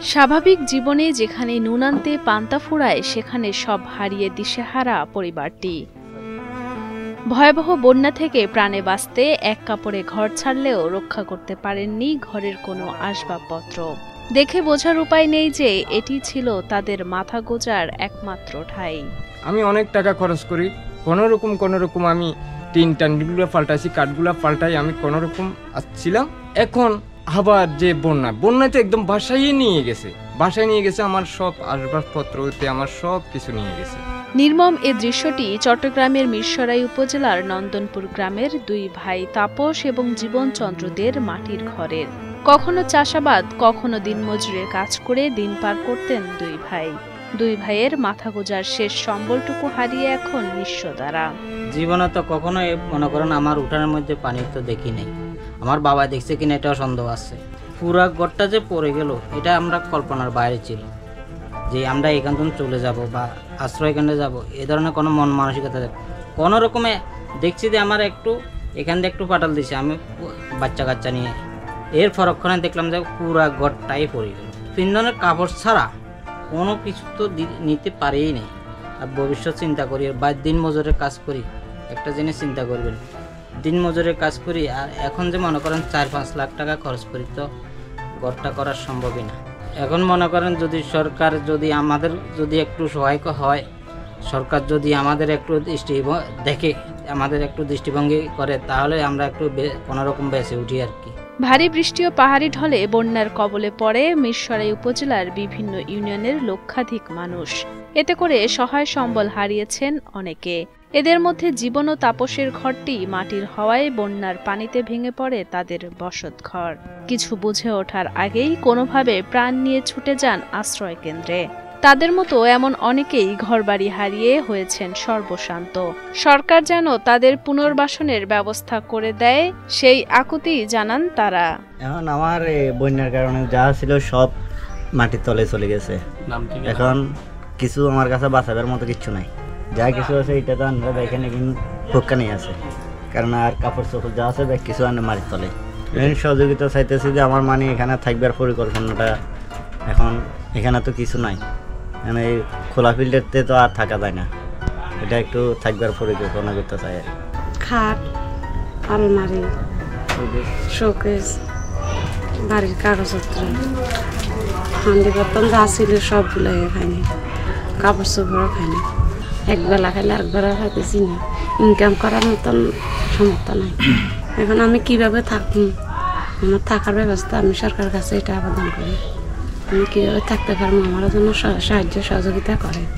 স্বাভাবিক জীবনে যেখানে নুন আনতে পান্তা ফুরায় সেখানে সব হারিয়ে দিশেহারা পরিবারটি। ভয়াবহ বন্যা থেকে প্রাণে বাঁচতে এক কাপড়ে ঘর ছাড়লেও রক্ষা করতে পারেননি ঘরের কোনো আসবাবপত্র। দেখে বোঝার উপায় নেই যে এটি ছিল তাদের মাথা গোঁজার একমাত্র ঠাঁই। আমি অনেক টাকা খরচ করি, কোনোরকম আমি টিনগুলো পাল্টাইছি, কাঠগুলো পাল্টাই, আমি কোনোরকম আসছিলাম। এখন আবার যে বন্যাতে একদম বাসায় নিয়ে গেছে আমার সব আসবাবপত্র, আমার সব কিছু নিয়ে গেছে। নির্মম এ দৃশ্যটি চট্টগ্রামের মিরসরাই উপজেলার নন্দনপুর গ্রামের দুই ভাই তাপস এবং জীবনচন্দ্রদের মাটির ঘরের। কখনো চাষাবাদ, কখনো দিনমজুরের কাজ করে দিন পার করতেন দুই ভাইয়ের মাথা গোঁজার শেষ সম্বলটুকু হারিয়ে এখন নিঃস্ব দ্বারা। জীবনে তো কখনো মনে করেন আমার উঠানের মধ্যে পানি তো দেখি নাই, আমার বাবা দেখছে কিনা এটাও সন্দেহ আছে। পুরা ঘরটা যে পড়ে গেল এটা আমরা কল্পনার বাইরে ছিল, যে আমরা এখান থেকে চলে যাব বা আশ্রয় কেন্দ্রে যাব, এ ধরনের কোনো মন মানসিকতা কোনো রকমে দেখছি যে আমার এখান থেকে একটু পাটাল দিছে আমি বাচ্চা কাচ্চা নিয়ে। এর পরক্ষণে দেখলাম যে পুরা ঘরটাই পড়ে গেল। তিনজনের কাপড় ছাড়া কোনো কিছু তো নিতে পারেই নেই। আর ভবিষ্যৎ চিন্তা করি বা দিন মজুরের কাজ করি, একটা জিনিস চিন্তা করবেন, দিন মজুরের কাজ করি আর এখন যে মনে করেন 4-5 লাখ টাকা খরচ করি তো ঘরটা করা সম্ভবই না। এখন মনে করেন যদি সরকার আমাদের একটু সহায়ক হয়, সরকার যদি আমাদের একটু দেখে আমাদের একটু দৃষ্টিভঙ্গি করে, তাহলে আমরা একটু কোনোরকম বেঁচে উঠি আর কি। ভারী বৃষ্টি ও পাহাড়ি ঢলে বন্যার কবলে পড়ে মিরসরাই উপজেলার বিভিন্ন ইউনিয়নের লক্ষাধিক মানুষ। এতে করে সহায় সম্বল হারিয়েছেন অনেকে। এদের মধ্যে জীবন ও তাপসের ঘরটি মাটির হওয়ায় বন্যার পানিতে ভেঙে পড়ে তাদের বসতঘর। কিছু বুঝে ওঠার আগেই কোনোভাবে প্রাণ নিয়ে ছুটে যান আশ্রয় কেন্দ্রে। তাদের মতো এমন অনেকেই ঘরবাড়ি হারিয়ে হয়েছেন সর্বশান্ত। সরকার যেন তাদের পুনর্বাসনের ব্যবস্থা করে দেয় সেই আকুতি জানান তারা। এখন আমার বন্যার কারণে যা ছিল সব মাটির তলে চলে গেছে। এখন কিছু আমার কাছে বাঁচাবার মতো কিছু নাই, যা কিছু আছে এটা তো আমরা এখানে ফোকানি আছে, কারণ আর কাপড় চোপড় যা আছে কিছু আনে মাটির তলে। সহযোগিতা চাইতেছি যে আমার মানে এখানে থাকবার পরিকল্পনাটা, এখন এখানে তো কিছু নাই, মানে খোলা ফিল্ডেতে তো আর থাকা যায় না, এটা একটু থাকবার পরিকল্পনা করতে চাই। খাট, আলমারি, শোকেস, বাড়ির কাগজপত্র, হান্ডি বর্তন যা ছিল সবগুলো খাইনি, কাপড় চোপড়ও খাইনি। একবেলা খাইলে আরেকবেলা খাইতেছি না, ইনকাম করার মতন ক্ষমতা নাই। এখন আমি কিভাবে থাকবো, আমার থাকার ব্যবস্থা আমি সরকারের কাছে এটা আবেদন করি, আমি কিভাবে থাকতে পারবো, আমার জন্য সাহায্য সহযোগিতা করে।